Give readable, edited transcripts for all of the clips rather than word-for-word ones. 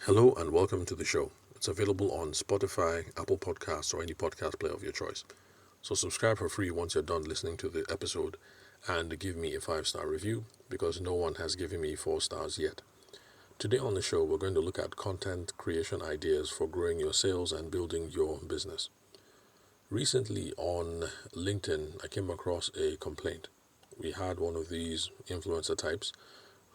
Hello and welcome to the show. It's available on Spotify, Apple Podcasts, or any podcast player of your choice. So subscribe for free once you're done listening to the episode and give me a 5-star review because no one has given me 4 stars yet. Today on the show, we're going to look at content creation ideas for growing your sales and building your business. Recently on LinkedIn, I came across a complaint. We had one of these influencer types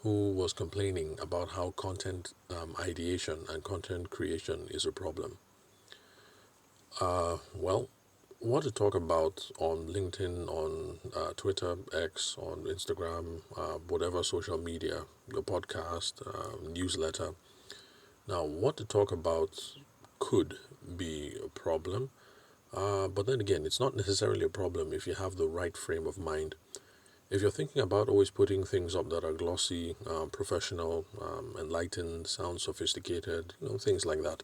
who was complaining about how content ideation and content creation is a problem. Well, what to talk about on LinkedIn, on Twitter, X, on Instagram, whatever social media, your podcast, newsletter. Now, what to talk about could be a problem, but then again, it's not necessarily a problem if you have the right frame of mind. If you're thinking about always putting things up that are glossy, professional, enlightened, sound sophisticated, things like that,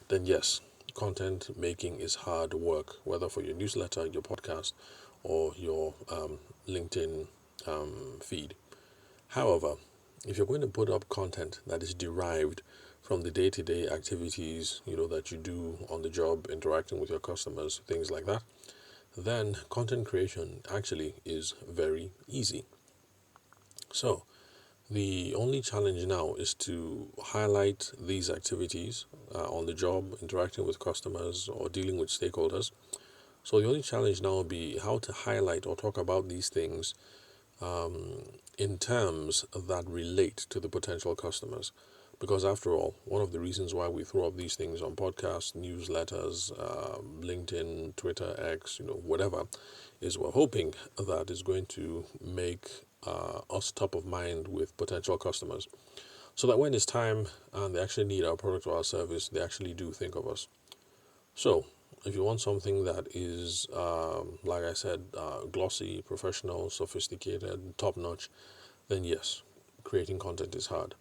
then yes, content making is hard work, whether for your newsletter, your podcast, or your LinkedIn feed. However, if you're going to put up content that is derived from the day-to-day activities, that you do on the job, interacting with your customers, things like that, then content creation actually is very easy. So, the only challenge now is to highlight these activities on the job, interacting with customers or dealing with stakeholders. So, the only challenge now will be how to highlight or talk about these things in terms that relate to the potential customers. Because after all, one of the reasons why we throw up these things on podcasts, newsletters, LinkedIn, Twitter, X, whatever, is we're hoping that is going to make us top of mind with potential customers. So that when it's time and they actually need our product or our service, they actually do think of us. So, if you want something that is, like I said, glossy, professional, sophisticated, top notch, then yes, creating content is hard.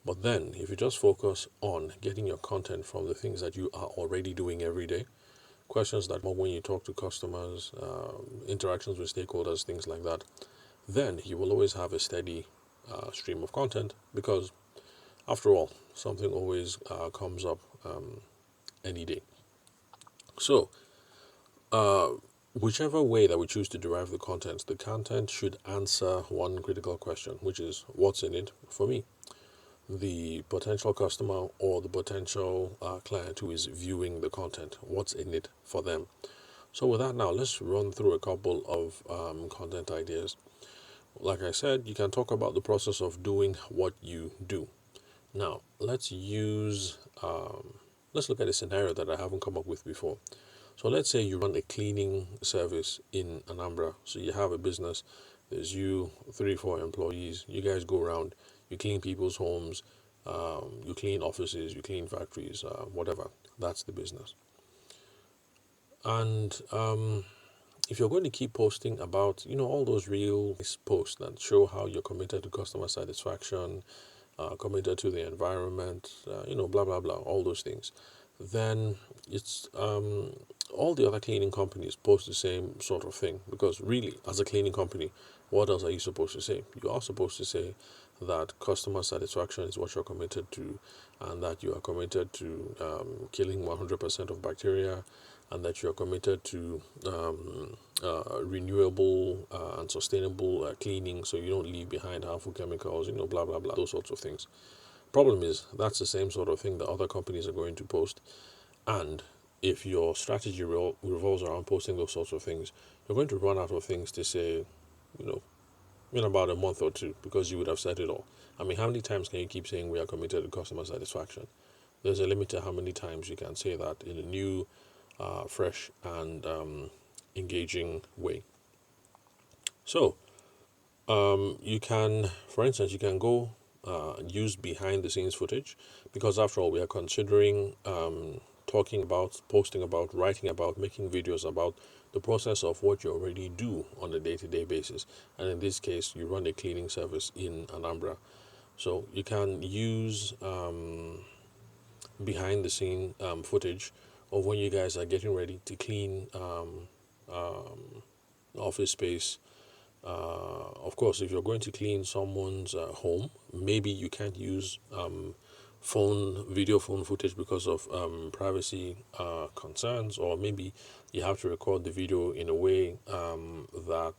But then, if you just focus on getting your content from the things that you are already doing every day, questions that when you talk to customers, interactions with stakeholders, things like that, then you will always have a steady stream of content because, after all, something always comes up any day. So, whichever way that we choose to derive the content should answer one critical question, which is what's in it for me, the potential customer or the potential client who is viewing the content. What's in it for them? So, with that, now let's run through a couple of content ideas. Like I said, you can talk about the process of doing what you do. Now, let's look at a scenario that I haven't come up with before. So let's say you run a cleaning service in Anambra. So you have a business, there's you, 3, 4 employees. You guys go around, you clean people's homes, you clean offices, you clean factories, whatever. That's the business. And if you're going to keep posting about, all those real posts that show how you're committed to customer satisfaction, committed to the environment, blah, blah, blah, all those things, then it's all the other cleaning companies post the same sort of thing. Because really, as a cleaning company, what else are you supposed to say? You are supposed to say that customer satisfaction is what you're committed to, and that you are committed to killing 100% of bacteria, and that you're committed to renewable and sustainable cleaning, so you don't leave behind harmful chemicals, blah, blah, blah, those sorts of things. Problem is, that's the same sort of thing that other companies are going to post. And if your strategy revolves around posting those sorts of things, you're going to run out of things to say, you know, in about a month or two, because you would have said it all. I mean, how many times can you keep saying we are committed to customer satisfaction? There's a limit to how many times you can say that in a new, fresh, and engaging way. So, you can, for instance, you can go use behind the scenes footage, because after all, we are considering talking about, posting about, writing about, making videos about the process of what you already do on a day-to-day basis. And in this case, you run a cleaning service in Anambra. So you can use behind the scene footage of when you guys are getting ready to clean office space. Of course, if you're going to clean someone's home, maybe you can't use video phone footage because of privacy concerns, or maybe you have to record the video in a way that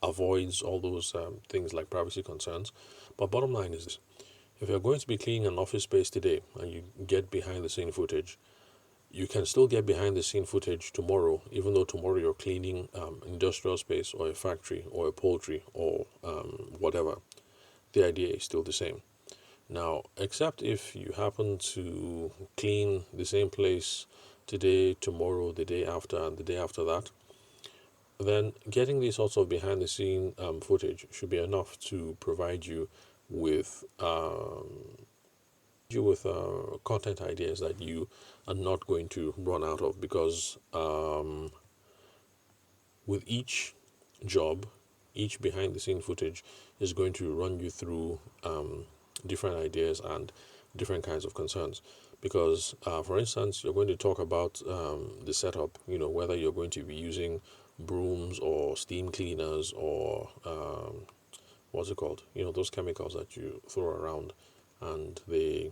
avoids all those things like privacy concerns. But bottom line is this: if you're going to be cleaning an office space today and you get behind the scene footage, you can still get behind the scene footage tomorrow, even though tomorrow you're cleaning industrial space or a factory or a poultry or whatever. The idea is still the same. Now, except if you happen to clean the same place today, tomorrow, the day after, and the day after that, then getting these sorts of behind the scene footage should be enough to provide you with content ideas that you are not going to run out of, because with each job, each behind the scene footage is going to run you through different ideas and different kinds of concerns. Because, for instance, you're going to talk about the setup, whether you're going to be using brooms or steam cleaners or what's it called? Those chemicals that you throw around and they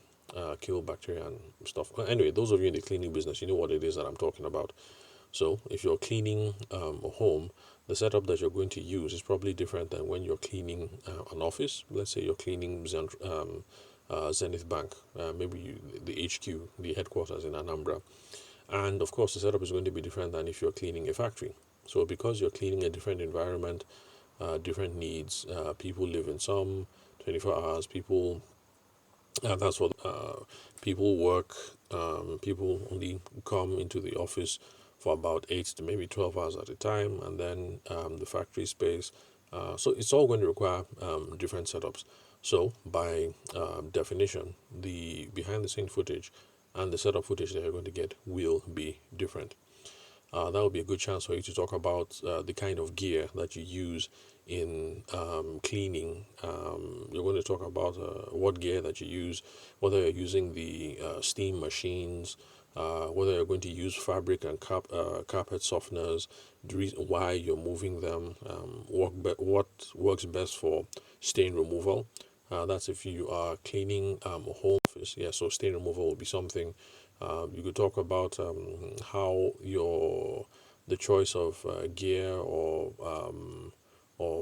kill bacteria and stuff. Anyway, those of you in the cleaning business, you know what it is that I'm talking about. So if you're cleaning a home, the setup that you're going to use is probably different than when you're cleaning an office. Let's say you're cleaning Zenith Bank, maybe the HQ, the headquarters in Anambra. And of course, the setup is going to be different than if you're cleaning a factory. So because you're cleaning a different environment, different needs, people live in some 24 hours, that's what people work, people only come into the office for about 8 to maybe 12 hours at a time, and then the factory space. So it's all going to require different setups. So by definition, the behind the scene footage and the setup footage that you're going to get will be different. That will be a good chance for you to talk about the kind of gear that you use in cleaning. You're going to talk about what gear that you use, whether you're using the steam machines, whether you're going to use fabric and carpet softeners, the reason why you're moving them, what works best for stain removal. That's if you are cleaning a home office. Yeah, so stain removal will be something. You could talk about how the choice of gear or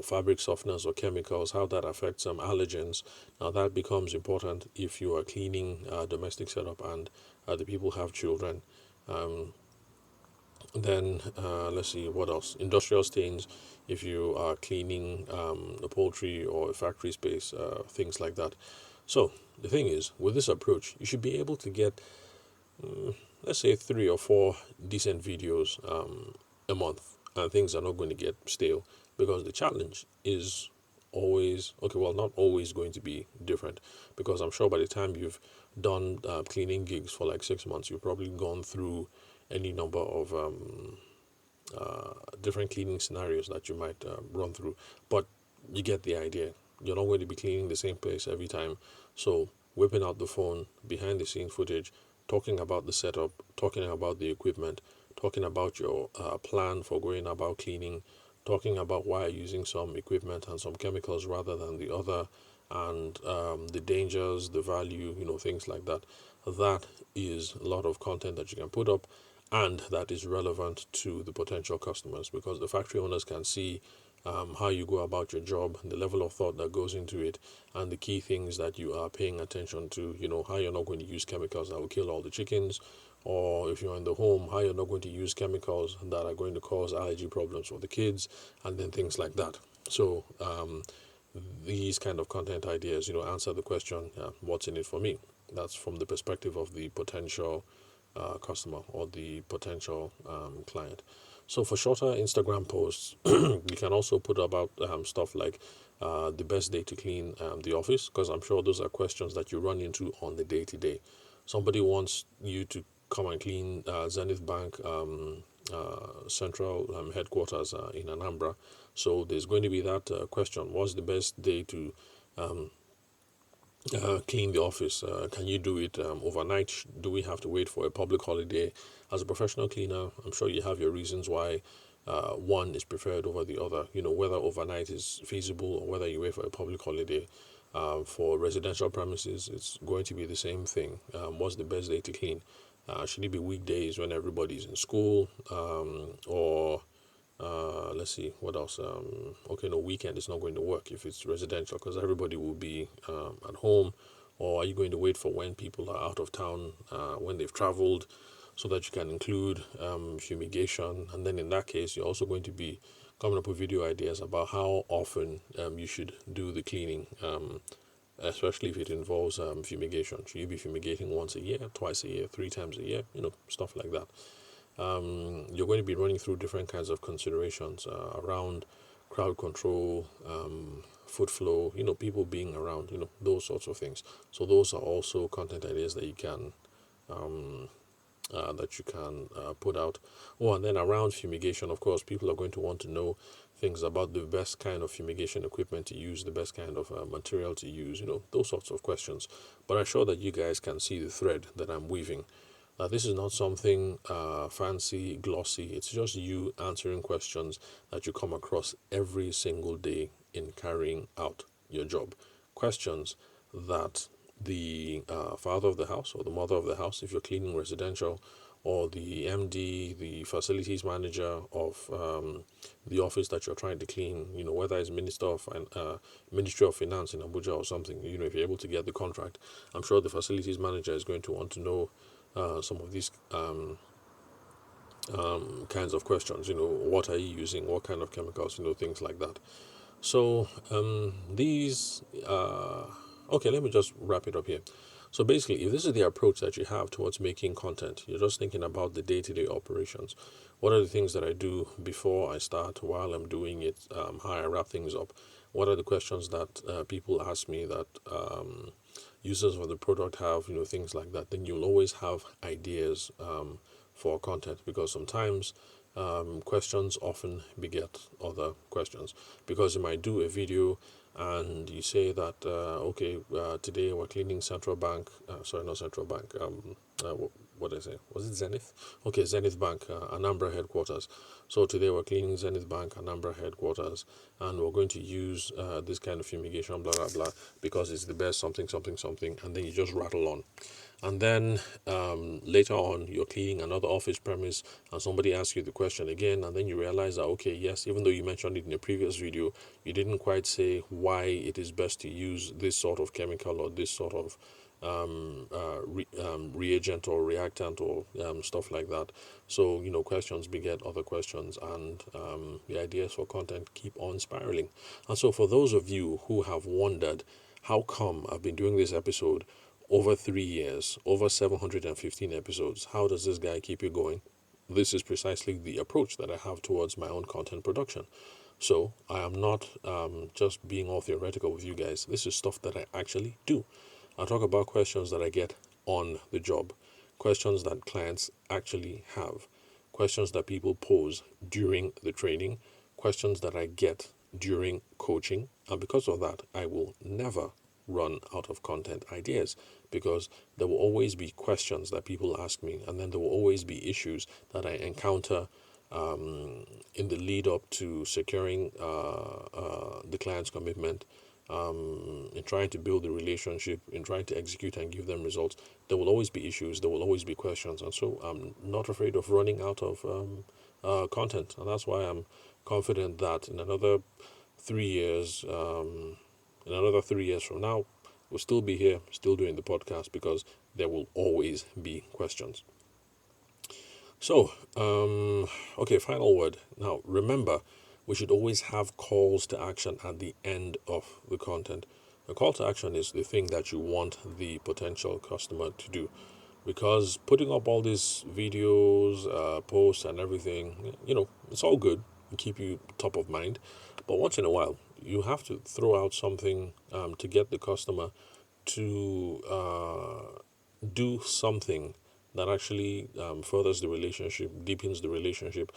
fabric softeners or chemicals, how that affects allergens. Now that becomes important if you are cleaning domestic setup and the people have children. Then let's see what else. Industrial stains, if you are cleaning a poultry or a factory space, things like that. So the thing is, with this approach, you should be able to get, let's say, 3 or 4 decent videos a month, and things are not going to get stale, because the challenge is always okay. Well, not always going to be different, because I'm sure by the time you've done cleaning gigs for like 6 months, you've probably gone through any number of different cleaning scenarios that you might run through. But you get the idea. You're not going to be cleaning the same place every time. So whipping out the phone, behind the scene footage, talking about the setup, talking about the equipment, talking about your plan for going about cleaning, talking about why you're using some equipment and some chemicals rather than the other, and the dangers, the value, things like that. That is a lot of content that you can put up, and that is relevant to the potential customers, because the factory owners can see how you go about your job, the level of thought that goes into it, and the key things that you are paying attention to. How you're not going to use chemicals that will kill all the chickens, or if you're in the home, how you're not going to use chemicals that are going to cause allergy problems for the kids, and then things like that. So these kind of content ideas, answer the question, what's in it for me? That's from the perspective of the potential customer or the potential client. So for shorter Instagram posts, you can also put about stuff like the best day to clean the office, because I'm sure those are questions that you run into on the day to day. Somebody wants you to come and clean Zenith Bank central headquarters in Anambra. So there's going to be that question: what's the best day to clean the office? Can you do it overnight? Do we have to wait for a public holiday? As a professional cleaner, I'm sure you have your reasons why one is preferred over the other. Whether overnight is feasible or whether you wait for a public holiday. For residential premises, it's going to be the same thing. What's the best day to clean? Should it be weekdays when everybody's in school, or let's see what else. Okay, no, weekend is not going to work if it's residential because everybody will be at home. Or are you going to wait for when people are out of town, when they've traveled, so that you can include fumigation? And then in that case, you're also going to be coming up with video ideas about how often you should do the cleaning, especially if it involves fumigation. Should you be fumigating once a year, twice a year, 3 times a year? Stuff like that. You're going to be running through different kinds of considerations around crowd control, foot flow, people being around, those sorts of things. So those are also content ideas that you can put out. Oh, and then around fumigation, of course, people are going to want to know things about the best kind of fumigation equipment to use, the best kind of material to use, those sorts of questions. But I'm sure that you guys can see the thread that I'm weaving. This is not something fancy, glossy. It's just you answering questions that you come across every single day in carrying out your job. Questions that the father of the house or the mother of the house, if you're cleaning residential, or the MD, the facilities manager of the office that you're trying to clean, whether it's Ministry of Finance in Abuja or something, if you're able to get the contract, I'm sure the facilities manager is going to want to know some of these kinds of questions. What are you using? What kind of chemicals? Things like that. So these. Okay, let me just wrap it up here. So basically, if this is the approach that you have towards making content, you're just thinking about the day-to-day operations. What are the things that I do before I start, while I'm doing it, how I wrap things up? What are the questions that people ask me that users of the product have, things like that? Then you'll always have ideas for content, because sometimes questions often beget other questions. Because you might do a video and you say that okay, today we're cleaning Central Bank, sorry, not Central Bank, what did I say, was it Zenith? Okay, Zenith Bank, Anambra headquarters. So today we're cleaning Zenith Bank, Anambra headquarters, and we're going to use this kind of fumigation, blah blah blah, because it's the best something something something, and then you just rattle on. And then later on, you're cleaning another office premise, and somebody asks you the question again, and then you realize that, okay, yes, even though you mentioned it in a previous video, you didn't quite say why it is best to use this sort of chemical or this sort of reagent or reactant or stuff like that. So, questions beget other questions, and the ideas for content keep on spiraling. And so, for those of you who have wondered, how come I've been doing this episode over 3 years, over 715 episodes? How does this guy keep it going? This is precisely the approach that I have towards my own content production. So I am not just being all theoretical with you guys. This is stuff that I actually do. I talk about questions that I get on the job, questions that clients actually have, questions that people pose during the training, questions that I get during coaching. And because of that, I will never run out of content ideas, because there will always be questions that people ask me, and then there will always be issues that I encounter in the lead up to securing the client's commitment, in trying to build the relationship, in trying to execute and give them results. There will always be issues, there will always be questions, and so I'm not afraid of running out of content, and that's why I'm confident that in another 3 years, from now, we'll still be here, still doing the podcast, because there will always be questions. So, okay, final word. Now, remember, we should always have calls to action at the end of the content. A call to action is the thing that you want the potential customer to do. Because putting up all these videos, posts, and everything, it's all good and keep you top of mind. But once in a while, you have to throw out something to get the customer to do something that actually furthers the relationship, deepens the relationship.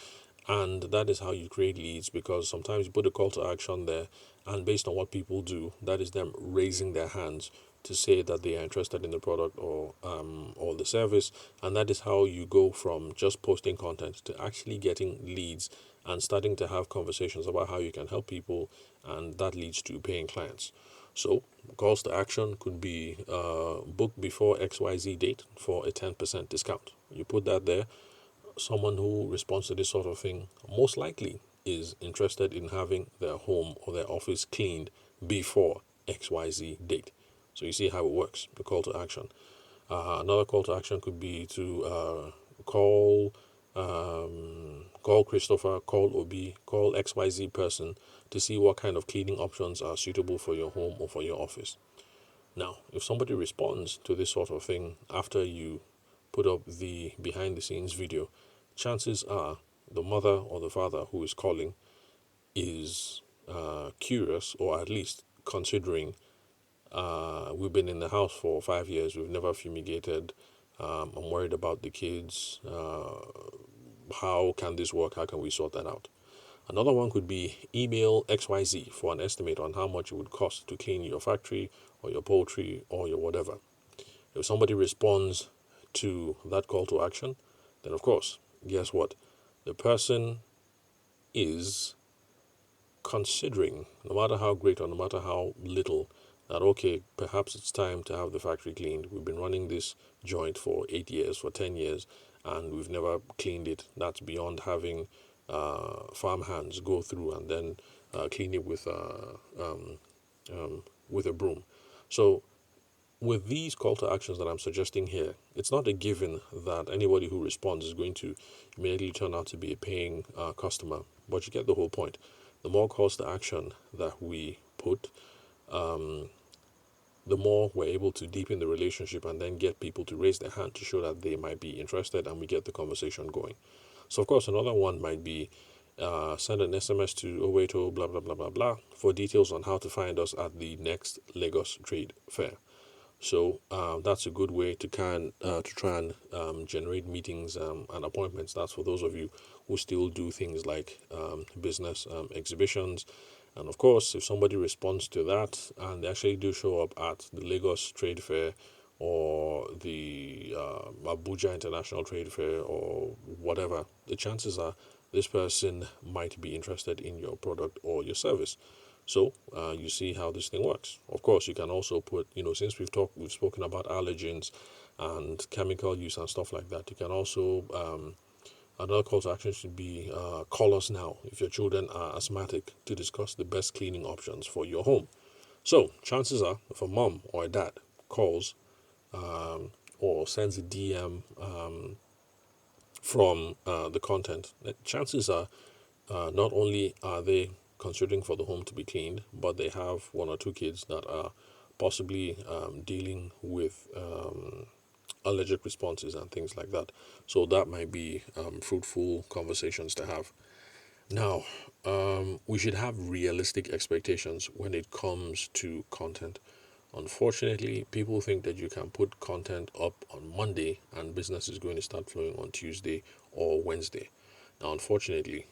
And that is how you create leads, because sometimes you put a call to action there, and based on what people do, that is them raising their hands to say that they are interested in the product or the service. And that is how you go from just posting content to actually getting leads and starting to have conversations about how you can help people, and that leads to paying clients. So calls to action could be book before XYZ date for a 10% discount. You put that there. Someone who responds to this sort of thing most likely is interested in having their home or their office cleaned before XYZ date. So you see how it works, the call to action. Another call to action could be to call call Christopher, call Obi, call XYZ person to see what kind of cleaning options are suitable for your home or for your office. Now, if somebody responds to this sort of thing after you put up the behind the scenes video, chances are the mother or the father who is calling is curious, or at least considering, we've been in the house for 5 years, we've never fumigated, I'm worried about the kids, how can this work, how can we sort that out? Another one could be email XYZ for an estimate on how much it would cost to clean your factory or your poultry or your whatever. If somebody responds to that call to action, then of course, guess what? The person is considering, no matter how great or no matter how little, that okay, perhaps it's time to have the factory cleaned. We've been running this joint for 8 years, for 10 years, and we've never cleaned it. That's beyond having farm hands go through and then clean it with a broom. So with these call to actions that I'm suggesting here, it's not a given that anybody who responds is going to immediately turn out to be a paying customer, but you get the whole point. The more calls to action that we put, the more we're able to deepen the relationship and then get people to raise their hand to show that they might be interested, and we get the conversation going. So, of course, another one might be send an SMS to 080 blah blah blah blah blah for details on how to find us at the next Lagos Trade Fair. So that's a good way to try and generate meetings and appointments. That's for those of you who still do things like business exhibitions. And of course, if somebody responds to that and they actually do show up at the Lagos Trade Fair or the Abuja International Trade Fair or whatever, the chances are this person might be interested in your product or your service. So you see how this thing works. Of course, you can also put, since we've spoken about allergens and chemical use and stuff like that. You can also another call to action should be call us now if your children are asthmatic to discuss the best cleaning options for your home. So chances are, if a mom or a dad calls or sends a DM from the content, chances are not only are they considering for the home to be cleaned, but they have one or two kids that are possibly dealing with allergic responses and things like that. So that might be fruitful conversations to have. Now, we should have realistic expectations when it comes to content. Unfortunately, people think that you can put content up on Monday and business is going to start flowing on Tuesday or Wednesday. Now, unfortunately,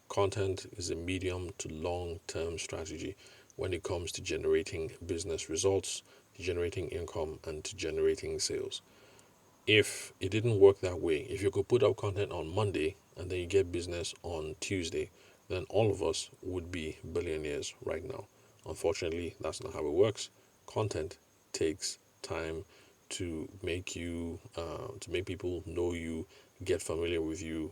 content is a medium to long term strategy when it comes to generating business results, to generating income, and to generating sales. If it didn't work that way, if you could put up content on Monday and then you get business on Tuesday, then all of us would be billionaires right now. Unfortunately, that's not how it works. Content takes time to make people know you, get familiar with you,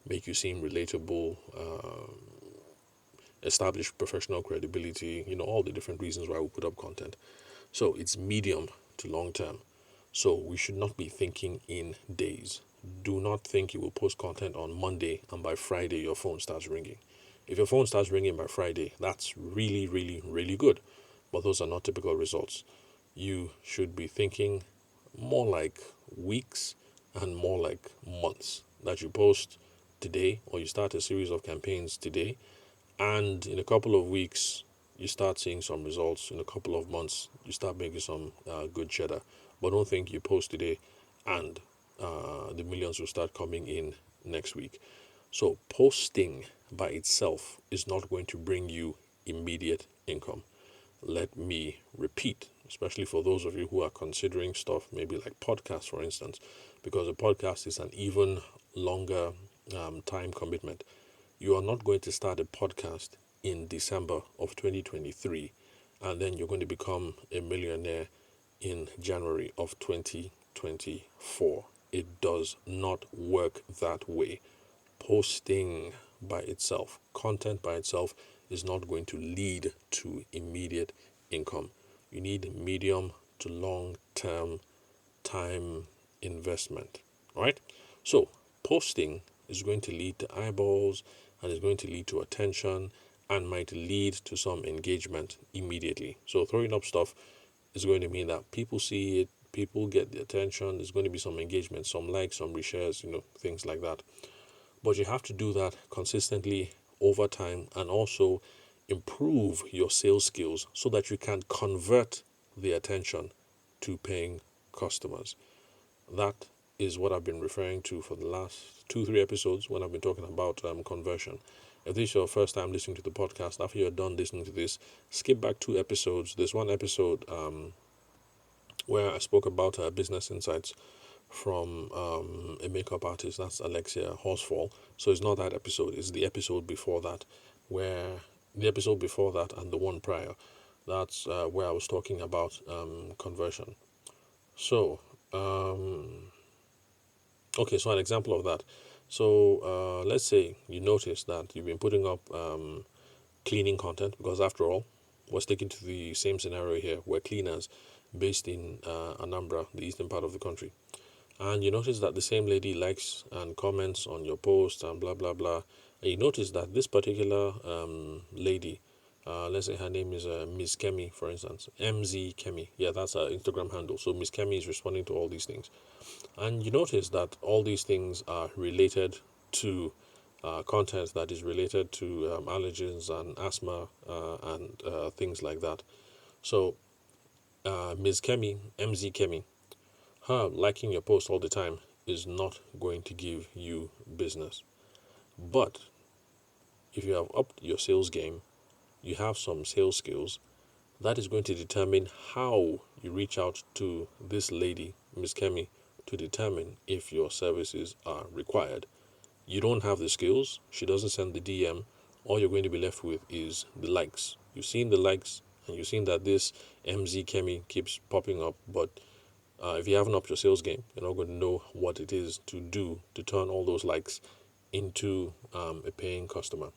make you seem relatable, establish professional credibility, all the different reasons why we put up content. So it's medium to long term. So we should not be thinking in days. Do not think you will post content on Monday and by Friday your phone starts ringing. If your phone starts ringing by Friday, that's really, really, really good. But those are not typical results. You should be thinking more like weeks and more like months, that you post today or you start a series of campaigns today, and in a couple of weeks you start seeing some results. In a couple of months you start making some good cheddar. But don't think you post today and the millions will start coming in next week. So posting by itself is not going to bring you immediate income. Let me repeat, especially for those of you who are considering stuff, maybe like podcasts, for instance, because a podcast is an even longer time commitment. You are not going to start a podcast in December of 2023 and then you're going to become a millionaire in January of 2024. It does not work that way. Posting by itself, content by itself, is not going to lead to immediate income. You need medium to long term time investment. All right? So, posting is going to lead to eyeballs and is going to lead to attention and might lead to some engagement immediately. So, throwing up stuff is going to mean that people see it, people get the attention, there's going to be some engagement, some likes, some reshares, things like that. But you have to do that consistently over time and also improve your sales skills so that you can convert the attention to paying customers. That is what I've been referring to for the last 2-3 episodes when I've been talking about conversion. If this is your first time listening to the podcast, after you're done listening to this, skip back 2 episodes. There's one episode where I spoke about business insights from a makeup artist. That's Alexia Horsfall. So it's not that episode, it's the episode before that, and the one prior. That's where I was talking about conversion. So, so an example of that. So let's say you notice that you've been putting up cleaning content, because after all, we're sticking to the same scenario here. We're cleaners based in Anambra, the eastern part of the country. And you notice that the same lady likes and comments on your post and blah, blah, blah. And you notice that this particular lady, let's say her name is Miss Kemi, for instance, MZ Kemi. Yeah, that's her Instagram handle. So Miss Kemi is responding to all these things. And you notice that all these things are related to content that is related to allergens and asthma and things like that. So Ms. Kemi, MZ Kemi, her liking your post all the time is not going to give you business. But if you have upped your sales game, you have some sales skills, that is going to determine how you reach out to this lady, Miss Kemi, to determine if your services are required. You don't have the skills, she doesn't send the DM, all you're going to be left with is the likes. You've seen the likes and you've seen that this MZ Kemi keeps popping up, but if you haven't upped your sales game, you're not going to know what it is to do to turn all those likes into a paying customer.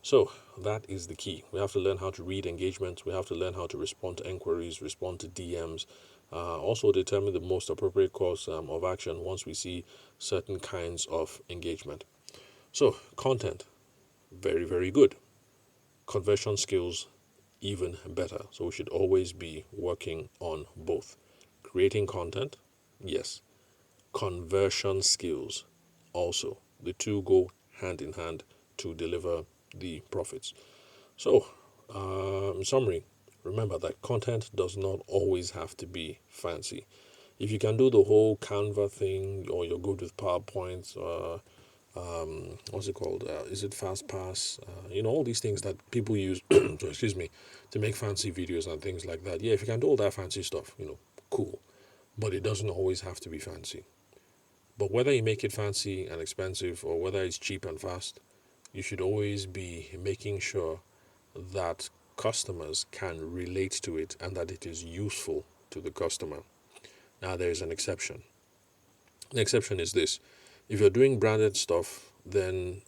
So that is the key. We have to learn how to read engagements. We have to learn how to respond to inquiries, respond to DMs, also determine the most appropriate course of action once we see certain kinds of engagement. So content, very, very good. Conversion skills, even better. So we should always be working on both. Creating content, yes. Conversion skills, also. The two go hand in hand to deliver the profits. So, in summary, remember that content does not always have to be fancy. If you can do the whole Canva thing, or you're good with PowerPoint, what's it called? Is it FastPass? All these things that people use, excuse me, to make fancy videos and things like that. Yeah, if you can do all that fancy stuff, cool. But it doesn't always have to be fancy. But whether you make it fancy and expensive or whether it's cheap and fast, you should always be making sure that customers can relate to it and that it is useful to the customer. Now, there is an exception. The exception is this: if you're doing branded stuff, then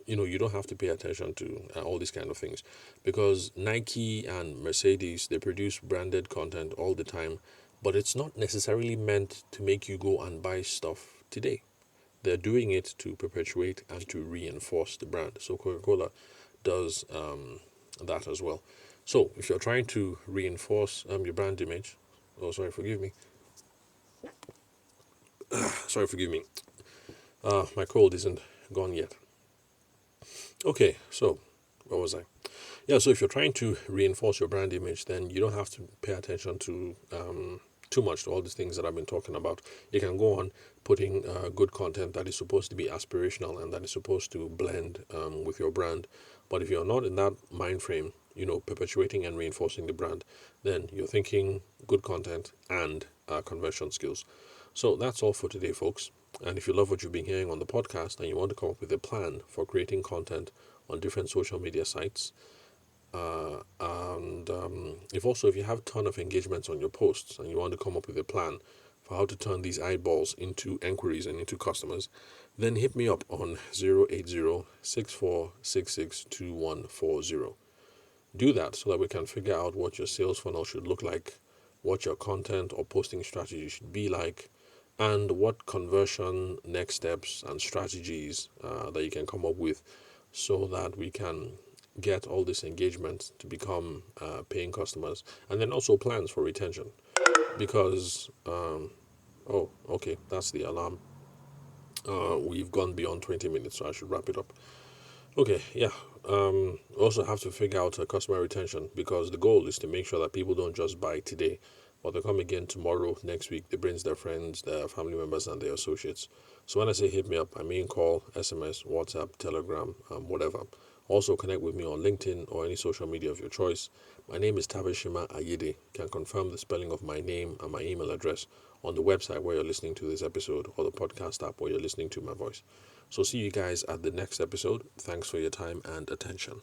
you don't have to pay attention to all these kind of things, because Nike and Mercedes, they produce branded content all the time, but it's not necessarily meant to make you go and buy stuff today. They're doing it to perpetuate and to reinforce the brand. So Coca-Cola does that as well. So if you're trying to reinforce your brand image, forgive me. My cold isn't gone yet. Okay, so where was I? Yeah, so if you're trying to reinforce your brand image, then you don't have to pay attention to too much to all these things that I've been talking about. You can go on putting good content that is supposed to be aspirational and that is supposed to blend with your brand. But if you're not in that mind frame, perpetuating and reinforcing the brand, then you're thinking good content and conversion skills. So that's all for today, folks. And if you love what you've been hearing on the podcast and you want to come up with a plan for creating content on different social media sites, And if you have a ton of engagements on your posts and you want to come up with a plan for how to turn these eyeballs into enquiries and into customers, then hit me up on 080-6466-2140. Do that so that we can figure out what your sales funnel should look like, what your content or posting strategy should be like, and what conversion next steps and strategies that you can come up with so that we can get all this engagement to become paying customers, and then also plans for retention. Because, oh, okay, that's the alarm. We've gone beyond 20 minutes, so I should wrap it up. Okay, yeah. Also have to figure out customer retention, because the goal is to make sure that people don't just buy today, but they come again tomorrow, next week. They bring their friends, their family members, and their associates. So when I say hit me up, I mean call, SMS, WhatsApp, Telegram, whatever. Also connect with me on LinkedIn or any social media of your choice. My name is Tabashima Ayede. You can confirm the spelling of my name and my email address on the website where you're listening to this episode, or the podcast app where you're listening to my voice. So see you guys at the next episode. Thanks for your time and attention.